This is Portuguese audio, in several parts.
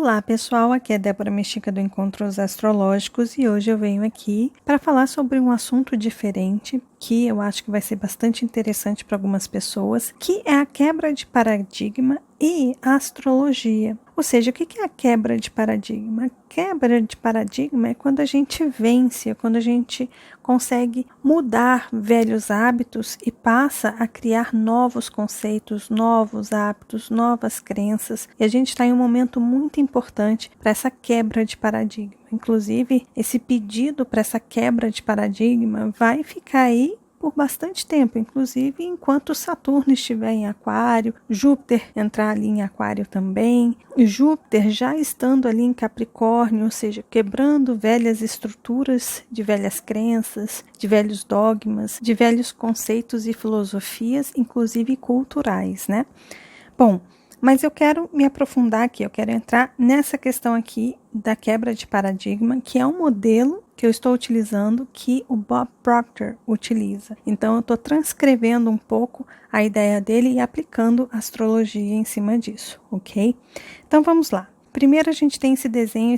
Olá pessoal, aqui é Débora Mestica do Encontros Astrológicos e hoje eu venho aqui para falar sobre um assunto diferente que eu acho que vai ser bastante interessante para algumas pessoas, que é a quebra de paradigma e a astrologia. Ou seja, o que é a quebra de paradigma? A quebra de paradigma é quando a gente vence, é quando a gente consegue mudar velhos hábitos e passa a criar novos conceitos, novos hábitos, novas crenças. E a gente está em um momento muito importante para essa quebra de paradigma. Inclusive, esse pedido para essa quebra de paradigma vai ficar aí por bastante tempo, inclusive enquanto Saturno estiver em Aquário, Júpiter entrar ali em Aquário também, Júpiter já estando ali em Capricórnio, ou seja, quebrando velhas estruturas de velhas crenças, de velhos dogmas, de velhos conceitos e filosofias, inclusive culturais, né? Bom, mas eu quero me aprofundar aqui, eu quero entrar nessa questão aqui da quebra de paradigma, que é um modelo que eu estou utilizando, que o Bob Proctor utiliza. Então, eu estou transcrevendo um pouco a ideia dele e aplicando astrologia em cima disso, ok? Então, vamos lá. Primeiro a gente tem esse desenho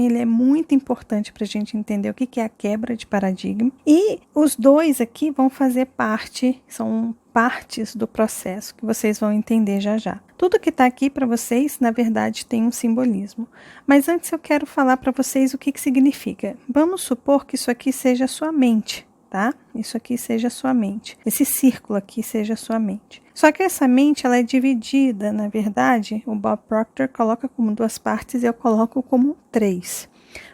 ele é muito importante para a gente entender o que é a quebra de paradigma. E os dois aqui vão fazer parte, são partes do processo que vocês vão entender já já. Tudo que está aqui para vocês, na verdade, tem um simbolismo. Mas antes eu quero falar para vocês o que significa. Vamos supor que isso aqui seja a sua mente, tá? Isso aqui seja a sua mente. Esse círculo aqui seja a sua mente. Só que essa mente, ela é dividida, na verdade, o Bob Proctor coloca como duas partes e eu coloco como três.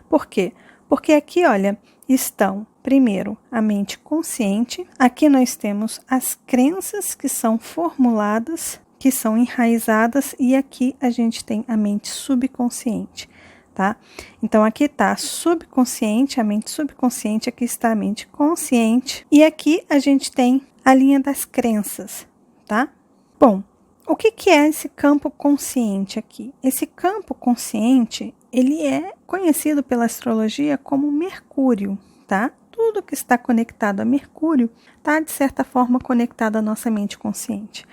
Por quê? Porque aqui, olha, estão, primeiro, a mente consciente. Aqui nós temos as crenças que são formuladas, que são enraizadas, e aqui a gente tem a mente subconsciente, tá? Então, aqui está subconsciente, a mente subconsciente, aqui está a mente consciente, e aqui a gente tem a linha das crenças, tá? Bom, o que é esse campo consciente aqui? Esse campo consciente, ele é conhecido pela astrologia como Mercúrio, tá? Tudo que está conectado a Mercúrio está, de certa forma, conectado à nossa mente consciente.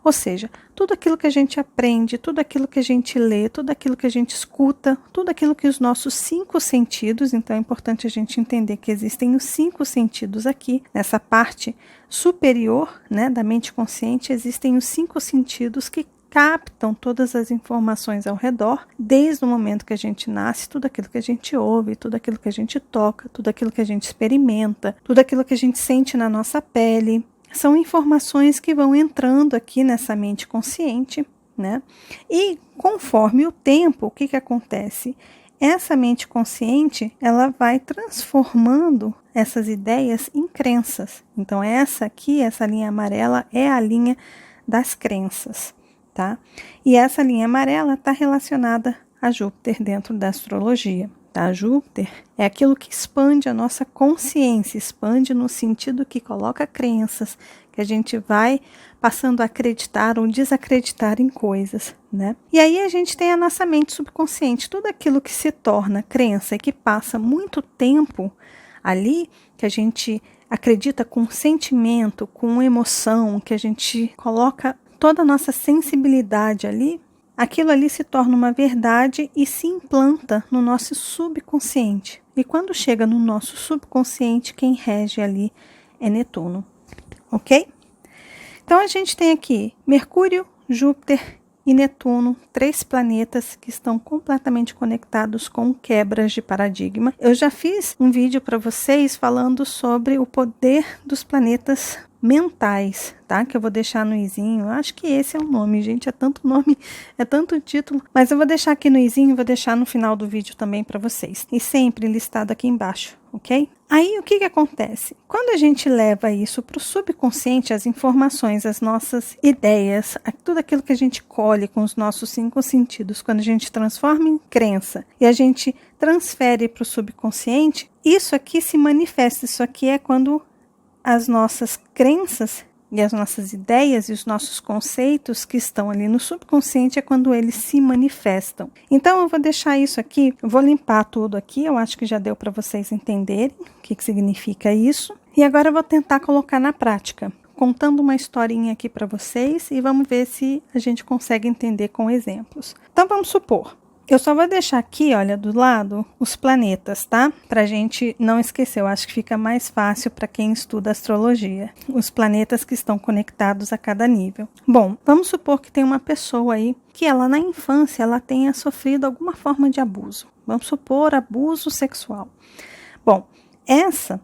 Ou seja, tudo aquilo que a gente aprende, tudo aquilo que a gente lê, tudo aquilo que a gente escuta, tudo aquilo que os nossos 5 sentidos, então é importante a gente entender que existem os 5 sentidos aqui, nessa parte superior, né, da mente consciente, existem os 5 sentidos que captam todas as informações ao redor, desde o momento que a gente nasce, tudo aquilo que a gente ouve, tudo aquilo que a gente toca, tudo aquilo que a gente experimenta, tudo aquilo que a gente sente na nossa pele. São informações que vão entrando aqui nessa mente consciente, né? E conforme o tempo, o que acontece? Essa mente consciente, ela vai transformando essas ideias em crenças. Então, essa aqui, essa linha amarela, é a linha das crenças, tá? E essa linha amarela está relacionada a Júpiter dentro da astrologia. Tá? Júpiter é aquilo que expande a nossa consciência, expande no sentido que coloca crenças, que a gente vai passando a acreditar ou desacreditar em coisas, né? E aí a gente tem a nossa mente subconsciente, tudo aquilo que se torna crença e que passa muito tempo ali, que a gente acredita com sentimento, com emoção, que a gente coloca toda a nossa sensibilidade ali, aquilo ali se torna uma verdade e se implanta no nosso subconsciente. E quando chega no nosso subconsciente, quem rege ali é Netuno. Ok? Então, a gente tem aqui Mercúrio, Júpiter e Netuno, 3 planetas que estão completamente conectados com quebras de paradigma. Eu já fiz um vídeo para vocês falando sobre o poder dos planetas mentais, tá? Que eu vou deixar no izinho. Acho que esse é o nome, gente. É tanto nome, é tanto título. Mas eu vou deixar aqui no izinho e vou deixar no final do vídeo também para vocês. E sempre listado aqui embaixo, ok? Aí, o que acontece? Quando a gente leva isso para o subconsciente, as informações, as nossas ideias, tudo aquilo que a gente colhe com os nossos 5 sentidos, quando a gente transforma em crença e a gente transfere para o subconsciente, isso aqui se manifesta. Isso aqui é quando as nossas crenças e as nossas ideias e os nossos conceitos que estão ali no subconsciente é quando eles se manifestam. Então, eu vou deixar isso aqui, eu vou limpar tudo aqui, eu acho que já deu para vocês entenderem o que significa isso. E agora eu vou tentar colocar na prática, contando uma historinha aqui para vocês e vamos ver se a gente consegue entender com exemplos. Então, vamos supor, Eu só vou deixar aqui, olha, do lado, os planetas, tá? Pra gente não esquecer, eu acho que fica mais fácil para quem estuda astrologia. Os planetas que estão conectados a cada nível. Bom, vamos supor que tem uma pessoa aí que ela na infância ela tenha sofrido alguma forma de abuso. Vamos supor abuso sexual. Bom, essa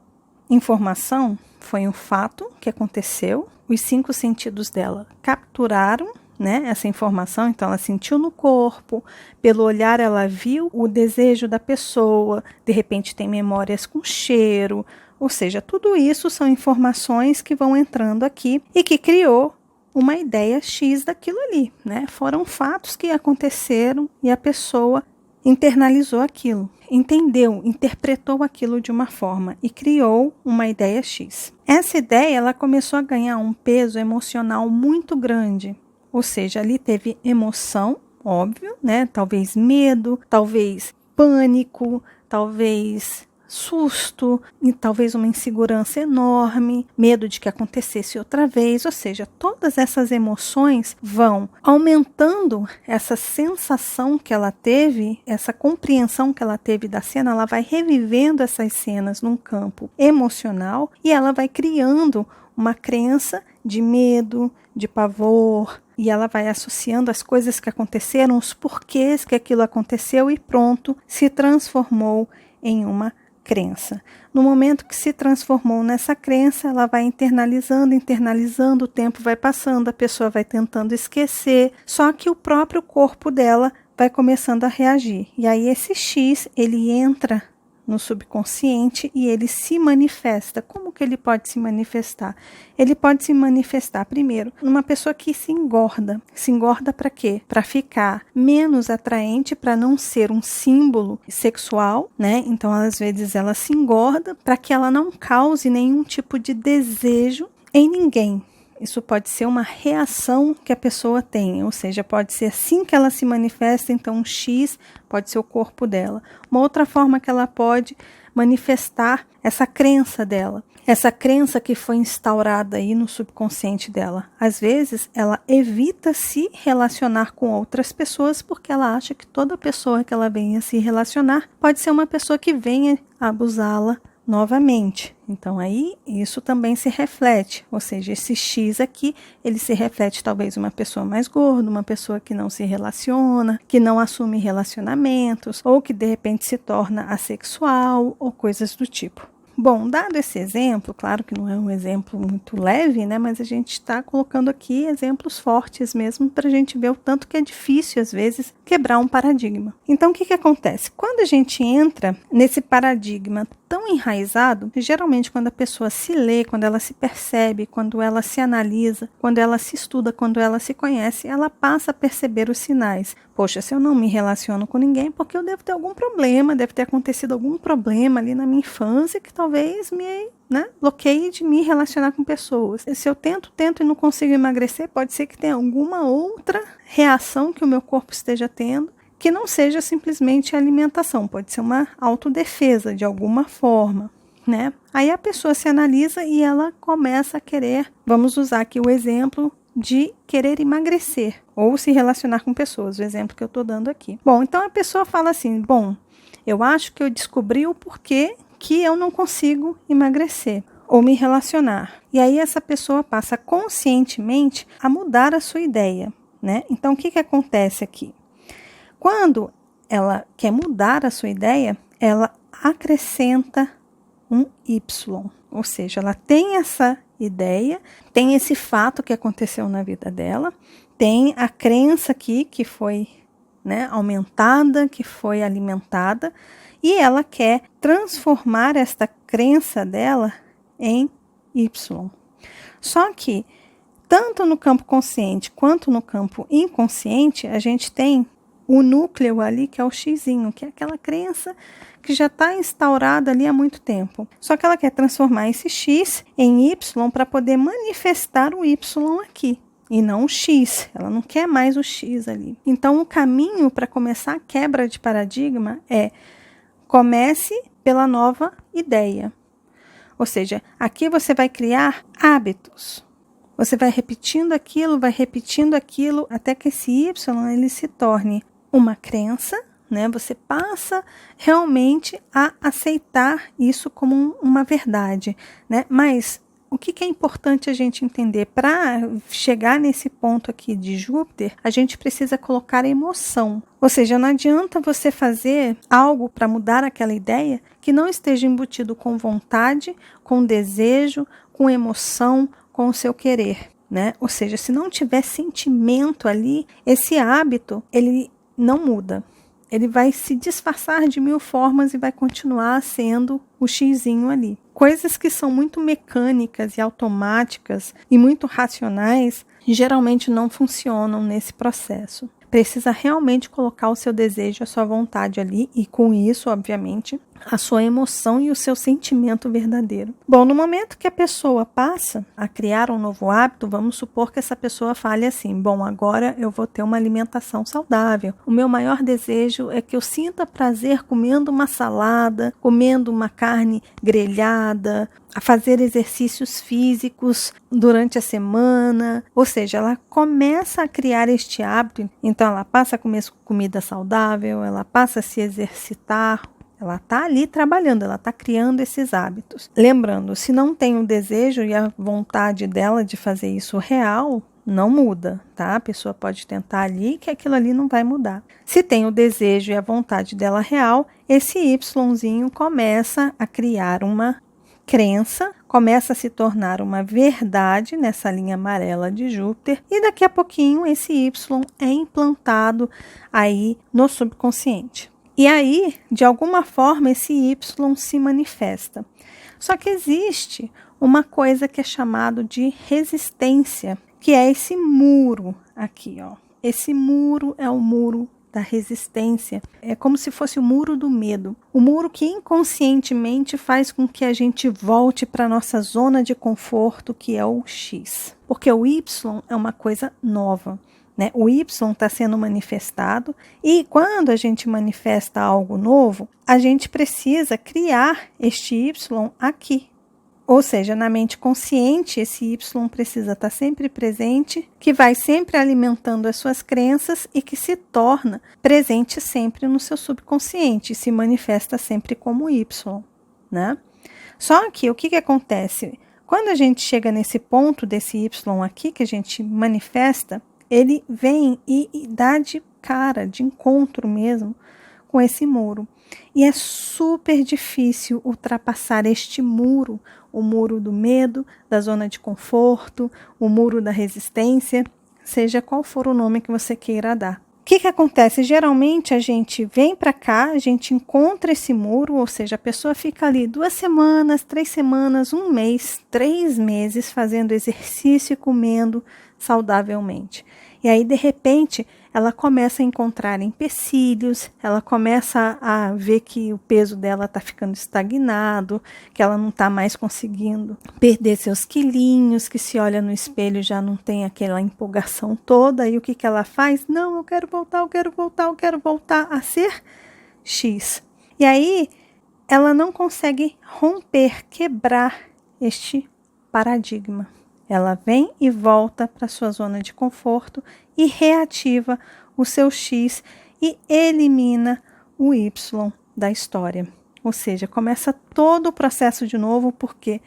informação foi um fato que aconteceu, os 5 sentidos dela capturaram, né, essa informação, então ela sentiu no corpo, pelo olhar ela viu o desejo da pessoa, de repente tem memórias com cheiro, ou seja, tudo isso são informações que vão entrando aqui e que criou uma ideia X daquilo ali, né? Foram fatos que aconteceram e a pessoa internalizou aquilo, entendeu, interpretou aquilo de uma forma e criou uma ideia X. Essa ideia ela começou a ganhar um peso emocional muito grande. Ou seja, ali teve emoção, óbvio, né? Talvez medo, talvez pânico, talvez susto, e talvez uma insegurança enorme, medo de que acontecesse outra vez. Ou seja, todas essas emoções vão aumentando essa sensação que ela teve, essa compreensão que ela teve da cena, ela vai revivendo essas cenas num campo emocional e ela vai criando uma crença de medo, de pavor, e ela vai associando as coisas que aconteceram, os porquês que aquilo aconteceu e pronto, se transformou em uma crença. No momento que se transformou nessa crença, ela vai internalizando, o tempo vai passando, a pessoa vai tentando esquecer, só que o próprio corpo dela vai começando a reagir. E aí esse X, ele entra no subconsciente e ele se manifesta. Como que ele pode se manifestar? Ele pode se manifestar, primeiro, numa pessoa que se engorda. Se engorda para quê? Para ficar menos atraente, para não ser um símbolo sexual, né? Então, às vezes, ela se engorda para que ela não cause nenhum tipo de desejo em ninguém. Isso pode ser uma reação que a pessoa tem, ou seja, pode ser assim que ela se manifesta, então um X pode ser o corpo dela. Uma outra forma que ela pode manifestar essa crença dela, essa crença que foi instaurada aí no subconsciente dela. Às vezes, ela evita se relacionar com outras pessoas porque ela acha que toda pessoa que ela venha se relacionar pode ser uma pessoa que venha abusá-la novamente. Então aí isso também se reflete, ou seja, esse X aqui, ele se reflete talvez uma pessoa mais gorda, uma pessoa que não se relaciona, que não assume relacionamentos, ou que de repente se torna assexual, ou coisas do tipo. Bom, dado esse exemplo, claro que não é um exemplo muito leve, né? Mas a gente está colocando aqui exemplos fortes mesmo para a gente ver o tanto que é difícil, às vezes, quebrar um paradigma. Então, o que acontece? Quando a gente entra nesse paradigma tão enraizado, geralmente quando a pessoa se lê, quando ela se percebe, quando ela se analisa, quando ela se estuda, quando ela se conhece, ela passa a perceber os sinais. Poxa, se eu não me relaciono com ninguém, porque eu devo ter algum problema, deve ter acontecido algum problema ali na minha infância que talvez me bloqueie de me relacionar com pessoas. Se eu tento e não consigo emagrecer, pode ser que tenha alguma outra reação que o meu corpo esteja tendo, que não seja simplesmente alimentação, pode ser uma autodefesa de alguma forma, né? Aí a pessoa se analisa e ela começa a querer, vamos usar aqui o exemplo de querer emagrecer ou se relacionar com pessoas, o exemplo que eu estou dando aqui. Bom, então a pessoa fala assim, bom, eu acho que eu descobri o porquê que eu não consigo emagrecer ou me relacionar. E aí essa pessoa passa conscientemente a mudar a sua ideia, né? Então o que acontece aqui? Quando ela quer mudar a sua ideia, ela acrescenta um Y, ou seja, ela tem essa ideia, tem esse fato que aconteceu na vida dela, tem a crença aqui que foi aumentada, que foi alimentada, e ela quer transformar esta crença dela em Y. Só que, tanto no campo consciente quanto no campo inconsciente, a gente tem o núcleo ali, que é o xizinho, que é aquela crença que já está instaurada ali há muito tempo. Só que ela quer transformar esse X em Y para poder manifestar o Y aqui, e não o X. Ela não quer mais o X ali. Então, o caminho para começar a quebra de paradigma é: comece pela nova ideia. Ou seja, aqui você vai criar hábitos. Você vai repetindo aquilo, até que esse Y ele se torne uma crença, né? Você passa realmente a aceitar isso como uma verdade, né? Mas o que é importante a gente entender? Para chegar nesse ponto aqui de Júpiter, a gente precisa colocar emoção. Ou seja, não adianta você fazer algo para mudar aquela ideia que não esteja embutido com vontade, com desejo, com emoção, com o seu querer, né? Ou seja, se não tiver sentimento ali, esse hábito, ele não muda. Ele vai se disfarçar de mil formas e vai continuar sendo o xizinho ali. Coisas que são muito mecânicas e automáticas e muito racionais, geralmente não funcionam nesse processo. Precisa realmente colocar o seu desejo, a sua vontade ali e com isso, obviamente, a sua emoção e o seu sentimento verdadeiro. Bom, no momento que a pessoa passa a criar um novo hábito, vamos supor que essa pessoa fale assim: bom, agora eu vou ter uma alimentação saudável. O meu maior desejo é que eu sinta prazer comendo uma salada, comendo uma carne grelhada, a fazer exercícios físicos durante a semana. Ou seja, ela começa a criar este hábito, então ela passa a comer comida saudável, ela passa a se exercitar. Ela está ali trabalhando, ela está criando esses hábitos. Lembrando, se não tem o desejo e a vontade dela de fazer isso real, não muda, tá? A pessoa pode tentar ali que aquilo ali não vai mudar. Se tem o desejo e a vontade dela real, esse Yzinho começa a criar uma crença, começa a se tornar uma verdade nessa linha amarela de Júpiter e daqui a pouquinho esse Y é implantado aí no subconsciente. E aí, de alguma forma, esse Y se manifesta. Só que existe uma coisa que é chamado de resistência, que é esse muro aqui, ó. Esse muro é o muro da resistência. É como se fosse o muro do medo. O muro que inconscientemente faz com que a gente volte para a nossa zona de conforto, que é o X. Porque o Y é uma coisa nova. O Y está sendo manifestado e quando a gente manifesta algo novo, a gente precisa criar este Y aqui. Ou seja, na mente consciente, esse Y precisa estar sempre presente, que vai sempre alimentando as suas crenças e que se torna presente sempre no seu subconsciente, se manifesta sempre como Y, né? Só que o que acontece? Quando a gente chega nesse ponto desse Y aqui, que a gente manifesta, ele vem e dá de cara, de encontro mesmo, com esse muro. E é super difícil ultrapassar este muro, o muro do medo, da zona de conforto, o muro da resistência, seja qual for o nome que você queira dar. O que acontece? Geralmente a gente vem para cá, a gente encontra esse muro, ou seja, a pessoa fica ali 2 semanas, 3 semanas, 1 mês, 3 meses fazendo exercício e comendo saudavelmente. E aí, de repente, ela começa a encontrar empecilhos, ela começa a ver que o peso dela está ficando estagnado, que ela não está mais conseguindo perder seus quilinhos, que se olha no espelho já não tem aquela empolgação toda. E o que ela faz? Não, eu quero voltar a ser X. E aí, ela não consegue romper, quebrar este paradigma. Ela vem e volta para sua zona de conforto e reativa o seu X e elimina o Y da história. Ou seja, começa todo o processo de novo porque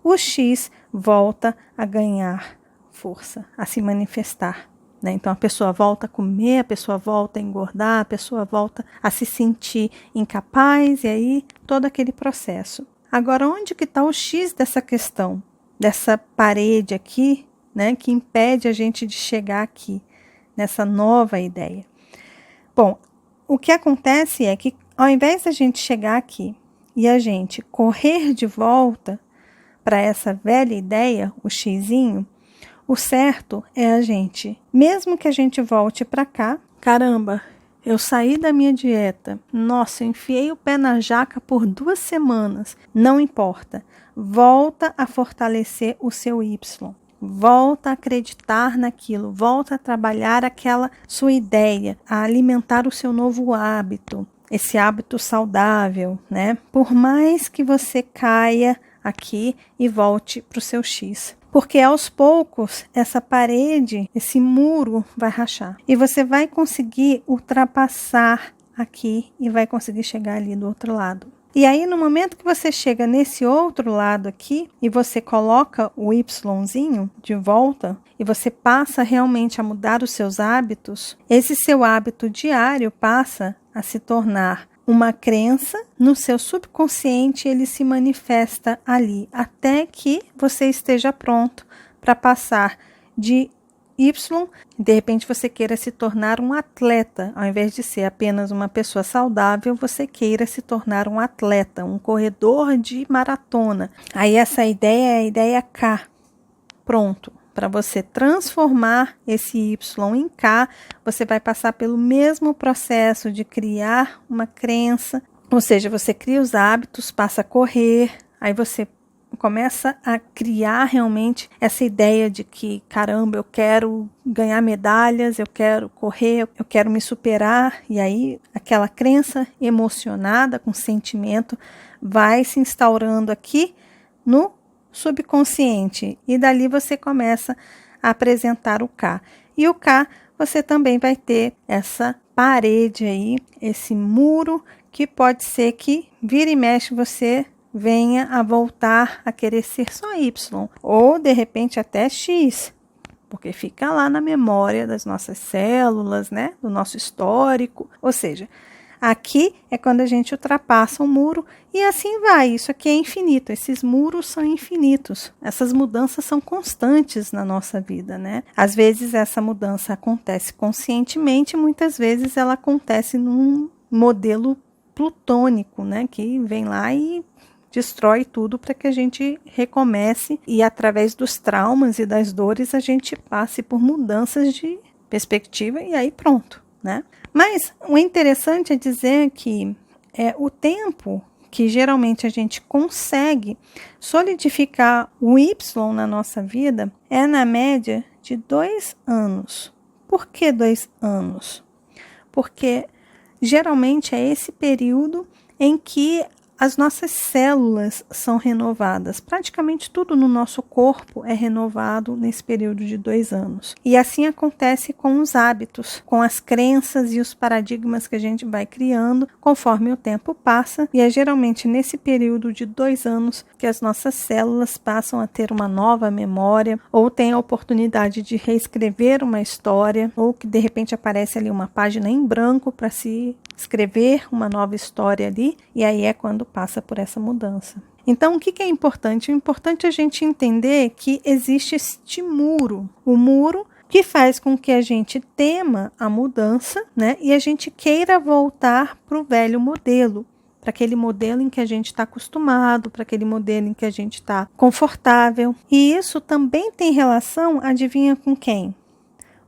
o X volta a ganhar força, a se manifestar. Então a pessoa volta a comer, a pessoa volta a engordar, a pessoa volta a se sentir incapaz e aí todo aquele processo. Agora, onde que está o X dessa questão? Dessa parede aqui, que impede a gente de chegar aqui, nessa nova ideia. Bom, o que acontece é que ao invés da gente chegar aqui e a gente correr de volta para essa velha ideia, o Xzinho, o certo é a gente, mesmo que a gente volte para cá, caramba, eu saí da minha dieta, nossa, eu enfiei o pé na jaca por 2 semanas, não importa. Volta a fortalecer o seu Y, volta a acreditar naquilo, volta a trabalhar aquela sua ideia, a alimentar o seu novo hábito, esse hábito saudável, Por mais que você caia aqui e volte para o seu X. Porque aos poucos essa parede, esse muro vai rachar e você vai conseguir ultrapassar aqui e vai conseguir chegar ali do outro lado. E aí, no momento que você chega nesse outro lado aqui e você coloca o Yzinho de volta e você passa realmente a mudar os seus hábitos, esse seu hábito diário passa a se tornar uma crença no seu subconsciente, ele se manifesta ali, até que você esteja pronto para passar de Y, de repente você queira se tornar um atleta, ao invés de ser apenas uma pessoa saudável, você queira se tornar um atleta, um corredor de maratona. Aí essa ideia é a ideia K. Pronto. Para você transformar esse Y em K, você vai passar pelo mesmo processo de criar uma crença, ou seja, você cria os hábitos, passa a correr, aí você começa a criar realmente essa ideia de que, caramba, eu quero ganhar medalhas, eu quero correr, eu quero me superar, e aí aquela crença emocionada com sentimento vai se instaurando aqui no subconsciente, e dali você começa a apresentar o K. E o K, você também vai ter essa parede aí, esse muro, que pode ser que vira e mexe você venha a voltar a querer ser só Y, ou de repente até X, porque fica lá na memória das nossas células, né, do nosso histórico, ou seja, aqui é quando a gente ultrapassa um muro e assim vai, isso aqui é infinito, esses muros são infinitos, essas mudanças são constantes na nossa vida, né? Às vezes essa mudança acontece conscientemente, muitas vezes ela acontece num modelo plutônico, né, que vem lá e destrói tudo para que a gente recomece e através dos traumas e das dores a gente passe por mudanças de perspectiva e aí pronto, né? Mas o interessante é dizer que o tempo que geralmente a gente consegue solidificar o Y na nossa vida é na média de 2 anos. Por que 2 anos? Porque geralmente é esse período em que as nossas células são renovadas. Praticamente tudo no nosso corpo é renovado nesse período de 2 anos. E assim acontece com os hábitos, com as crenças e os paradigmas que a gente vai criando conforme o tempo passa. E é geralmente nesse período de 2 anos que as nossas células passam a ter uma nova memória, ou têm a oportunidade de reescrever uma história, ou que de repente aparece ali uma página em branco para se escrever uma nova história ali, e aí é quando passa por essa mudança. Então, o que é importante? O importante é a gente entender que existe este muro, o muro que faz com que a gente tema a mudança, né? E a gente queira voltar para o velho modelo, para aquele modelo em que a gente está acostumado, para aquele modelo em que a gente está confortável. E isso também tem relação, adivinha com quem?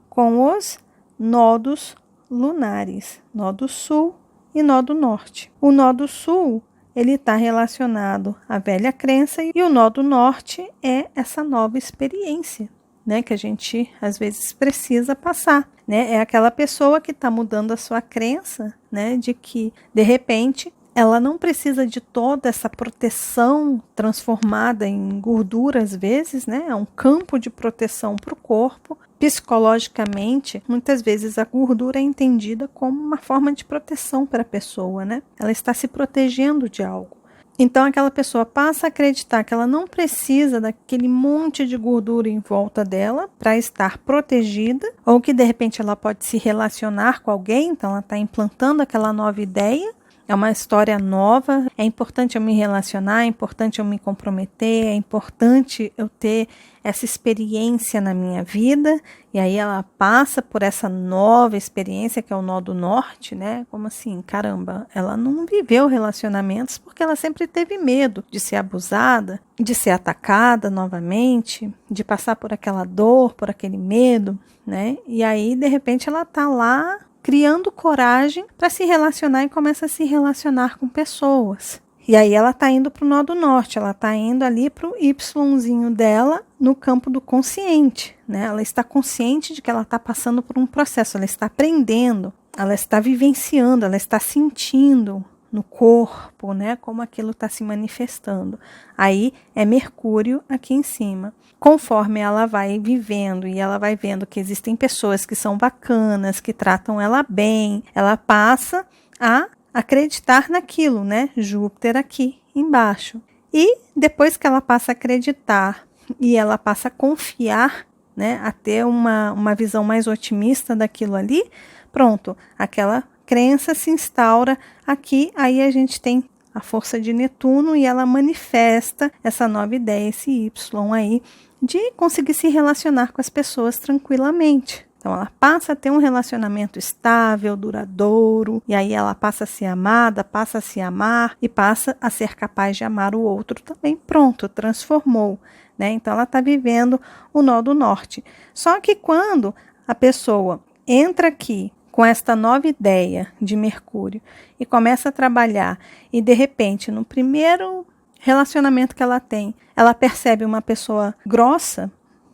Com os nodos lunares, nó do sul e nó do norte. O nó do sul, ele está relacionado à velha crença e o nó do norte é essa nova experiência, né, que a gente às vezes precisa passar, né? É aquela pessoa que está mudando a sua crença, né, de que de repente ela não precisa de toda essa proteção transformada em gordura às vezes, né? É um campo de proteção para o corpo. Psicologicamente, muitas vezes a gordura é entendida como uma forma de proteção para a pessoa, né? Ela está se protegendo de algo. Então aquela pessoa passa a acreditar que ela não precisa daquele monte de gordura em volta dela para estar protegida, ou que de repente ela pode se relacionar com alguém, então ela está implantando aquela nova ideia. É uma história nova, é importante eu me relacionar, é importante eu me comprometer, é importante eu ter essa experiência na minha vida, e aí ela passa por essa nova experiência que é o nó do norte, né? Como assim, caramba, ela não viveu relacionamentos porque ela sempre teve medo de ser abusada, de ser atacada novamente, de passar por aquela dor, por aquele medo, né? E aí, de repente, ela tá lá criando coragem para se relacionar e começa a se relacionar com pessoas. E aí ela está indo para o nó do norte, ela está indo ali para o Yzinho dela no campo do consciente, né? Ela está consciente de que ela está passando por um processo, ela está aprendendo, ela está vivenciando, ela está sentindo no corpo, né, como aquilo está se manifestando. Aí é Mercúrio aqui em cima. Conforme ela vai vivendo e ela vai vendo que existem pessoas que são bacanas, que tratam ela bem, ela passa a acreditar naquilo, né? Júpiter aqui embaixo. E depois que ela passa a acreditar e ela passa a confiar, né? A ter uma visão mais otimista daquilo ali, pronto, aquela crença se instaura aqui, aí a gente tem a força de Netuno e ela manifesta essa nova ideia, esse Y aí, de conseguir se relacionar com as pessoas tranquilamente. Então ela passa a ter um relacionamento estável, duradouro, e aí ela passa a ser amada, passa a se amar e passa a ser capaz de amar o outro também. Pronto, transformou, né? Então ela está vivendo o nó do norte. Só que quando a pessoa entra aqui com esta nova ideia de Mercúrio e começa a trabalhar e de repente no primeiro relacionamento que ela tem, ela percebe uma pessoa grossa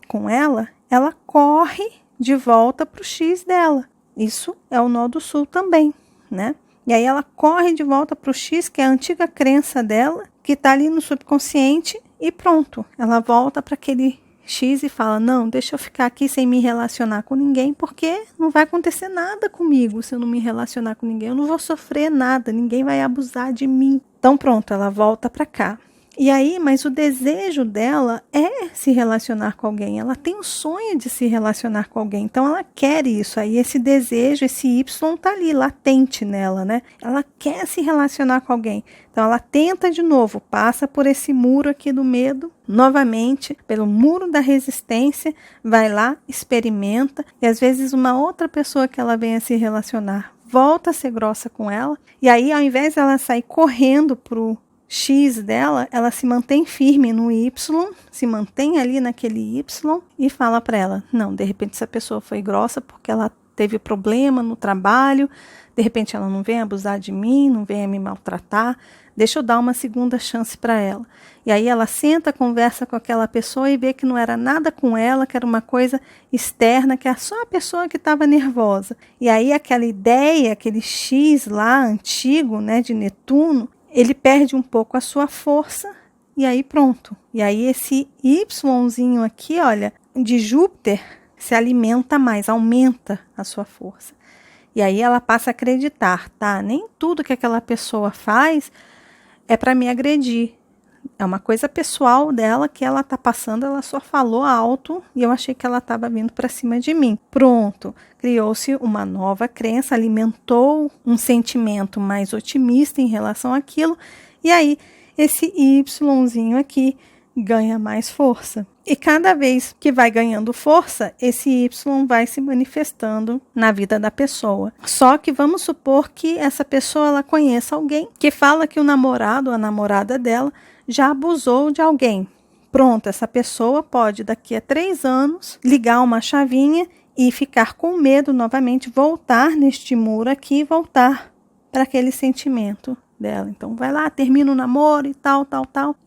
com ela, ela corre de volta para o X dela. Isso é o nó do sul também, né? E aí ela corre de volta para o X, que é a antiga crença dela, que está ali no subconsciente, e pronto. Ela volta para aquele X e fala, não, deixa eu ficar aqui sem me relacionar com ninguém, porque não vai acontecer nada comigo se eu não me relacionar com ninguém. Eu não vou sofrer nada, ninguém vai abusar de mim. Então pronto, ela volta para cá. E aí, mas o desejo dela é se relacionar com alguém, ela tem o sonho de se relacionar com alguém, então ela quer isso, aí esse desejo, esse Y tá ali, latente nela, né? Ela quer se relacionar com alguém, então ela tenta de novo, passa por esse muro aqui do medo, novamente, pelo muro da resistência, vai lá, experimenta, e às vezes uma outra pessoa que ela venha se relacionar, volta a ser grossa com ela, e aí ao invés de ela sair correndo pro X dela, ela se mantém firme no Y, se mantém ali naquele Y e fala para ela, não, de repente essa pessoa foi grossa porque ela teve problema no trabalho, de repente ela não vem abusar de mim, não vem me maltratar, deixa eu dar uma segunda chance para ela. E aí ela senta, conversa com aquela pessoa e vê que não era nada com ela, que era uma coisa externa, que era só a pessoa que estava nervosa. E aí aquela ideia, aquele X lá antigo, né, de Netuno, ele perde um pouco a sua força e aí pronto. E aí esse Yzinho aqui, olha, de Júpiter se alimenta mais, aumenta a sua força. E aí ela passa a acreditar, tá? Nem tudo que aquela pessoa faz é para me agredir. É uma coisa pessoal dela que ela tá passando, ela só falou alto e eu achei que ela estava vindo para cima de mim. Pronto, criou-se uma nova crença, alimentou um sentimento mais otimista em relação àquilo e aí esse Yzinho aqui ganha mais força. E cada vez que vai ganhando força, esse Y vai se manifestando na vida da pessoa. Só que vamos supor que essa pessoa ela conheça alguém que fala que o namorado ou a namorada dela já abusou de alguém. Pronto, essa pessoa pode daqui a 3 anos ligar uma chavinha e ficar com medo novamente, voltar neste muro aqui, voltar para aquele sentimento dela. Então vai lá, termina o namoro e tal.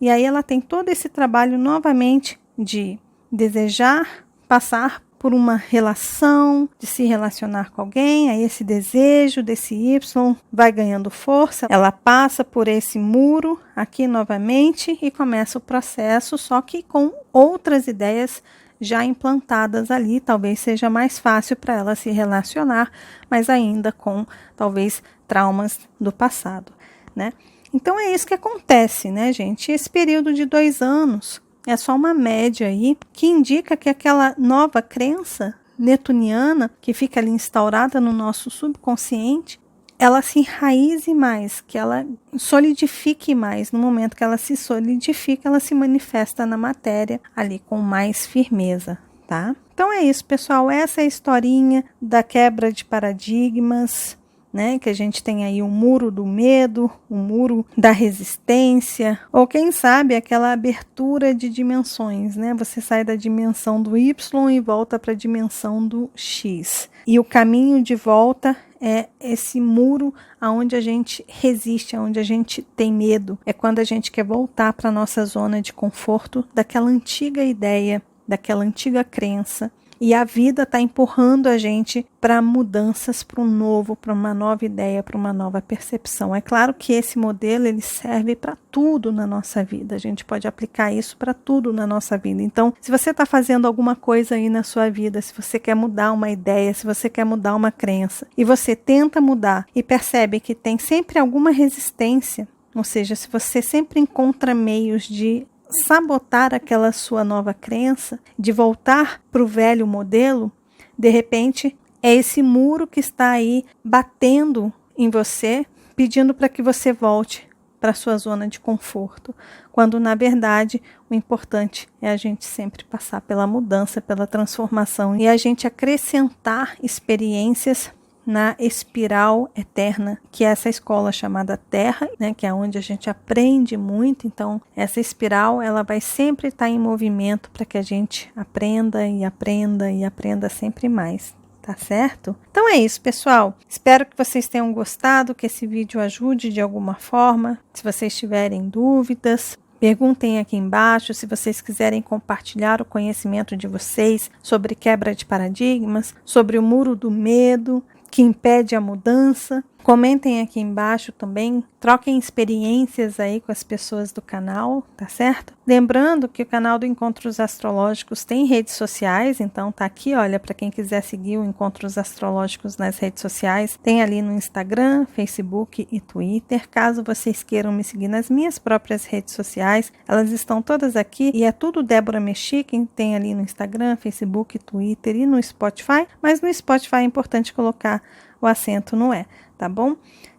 E aí ela tem todo esse trabalho novamente de desejar passar por uma relação, de se relacionar com alguém, aí esse desejo desse Y vai ganhando força, ela passa por esse muro aqui novamente e começa o processo, só que com outras ideias já implantadas ali, talvez seja mais fácil para ela se relacionar, mas ainda com talvez traumas do passado, né? Então é isso que acontece, né, gente? Esse período de 2 anos é só uma média aí que indica que aquela nova crença netuniana que fica ali instaurada no nosso subconsciente, ela se enraize mais, que ela solidifique mais. No momento que ela se solidifica, ela se manifesta na matéria ali com mais firmeza, tá? Então é isso, pessoal. Essa é a historinha da quebra de paradigmas, né, que a gente tem aí o muro do medo, o muro da resistência, ou quem sabe aquela abertura de dimensões, né? Você sai da dimensão do Y e volta para a dimensão do X. E o caminho de volta é esse muro aonde a gente resiste, aonde a gente tem medo. É quando a gente quer voltar para a nossa zona de conforto daquela antiga ideia, daquela antiga crença. e a vida está empurrando a gente para mudanças, para um novo, para uma nova ideia, para uma nova percepção. É claro que esse modelo ele serve para tudo na nossa vida, a gente pode aplicar isso para tudo na nossa vida. Então, se você está fazendo alguma coisa aí na sua vida, se você quer mudar uma ideia, se você quer mudar uma crença, e você tenta mudar e percebe que tem sempre alguma resistência, ou seja, se você sempre encontra meios de sabotar aquela sua nova crença, de voltar para o velho modelo, de repente é esse muro que está aí batendo em você, pedindo para que você volte para a sua zona de conforto, quando na verdade o importante é a gente sempre passar pela mudança, pela transformação e a gente acrescentar experiências na espiral eterna, que é essa escola chamada Terra, né, que é onde a gente aprende muito. Então, essa espiral ela vai sempre estar em movimento para que a gente aprenda e aprenda e aprenda sempre mais. Tá certo? Então é isso, pessoal. Espero que vocês tenham gostado, que esse vídeo ajude de alguma forma. Se vocês tiverem dúvidas, perguntem aqui embaixo. Se vocês quiserem compartilhar o conhecimento de vocês sobre quebra de paradigmas, sobre o muro do medo que impede a mudança, comentem aqui embaixo também, troquem experiências aí com as pessoas do canal, tá certo? Lembrando que o canal do Encontros Astrológicos tem redes sociais, então tá aqui, olha, para quem quiser seguir o Encontros Astrológicos nas redes sociais, tem ali no Instagram, Facebook e Twitter. Caso vocês queiram me seguir nas minhas próprias redes sociais, elas estão todas aqui e é tudo Débora Mexica, tem ali no Instagram, Facebook, Twitter e no Spotify, mas no Spotify é importante colocar o acento no E, tá bom?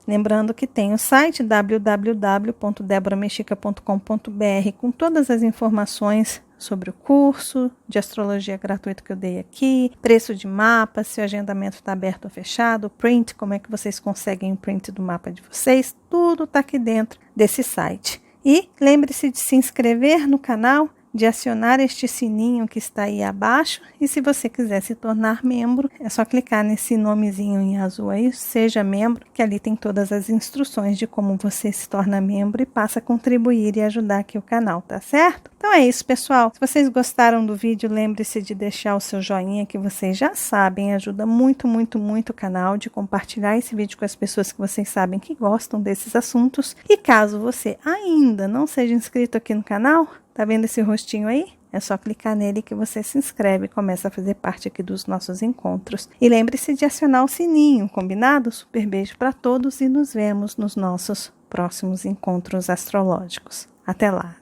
Lembrando que tem o site www.deboramexica.com.br com todas as informações sobre o curso de astrologia gratuito que eu dei aqui, preço de mapa, se o agendamento está aberto ou fechado, print, como é que vocês conseguem o print do mapa de vocês, tudo está aqui dentro desse site. E lembre-se de se inscrever no canal, de acionar este sininho que está aí abaixo, e se você quiser se tornar membro, é só clicar nesse nomezinho em azul aí, seja membro, que ali tem todas as instruções de como você se torna membro e passa a contribuir e ajudar aqui o canal, tá certo? Então é isso, pessoal. Se vocês gostaram do vídeo, lembre-se de deixar o seu joinha, que vocês já sabem, ajuda muito, muito, muito o canal, de compartilhar esse vídeo com as pessoas que vocês sabem que gostam desses assuntos. E caso você ainda não seja inscrito aqui no canal, tá vendo esse rostinho aí? É só clicar nele que você se inscreve e começa a fazer parte aqui dos nossos encontros. E lembre-se de acionar o sininho, combinado? Super beijo para todos e nos vemos nos nossos próximos encontros astrológicos. Até lá.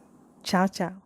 Tchau, tchau.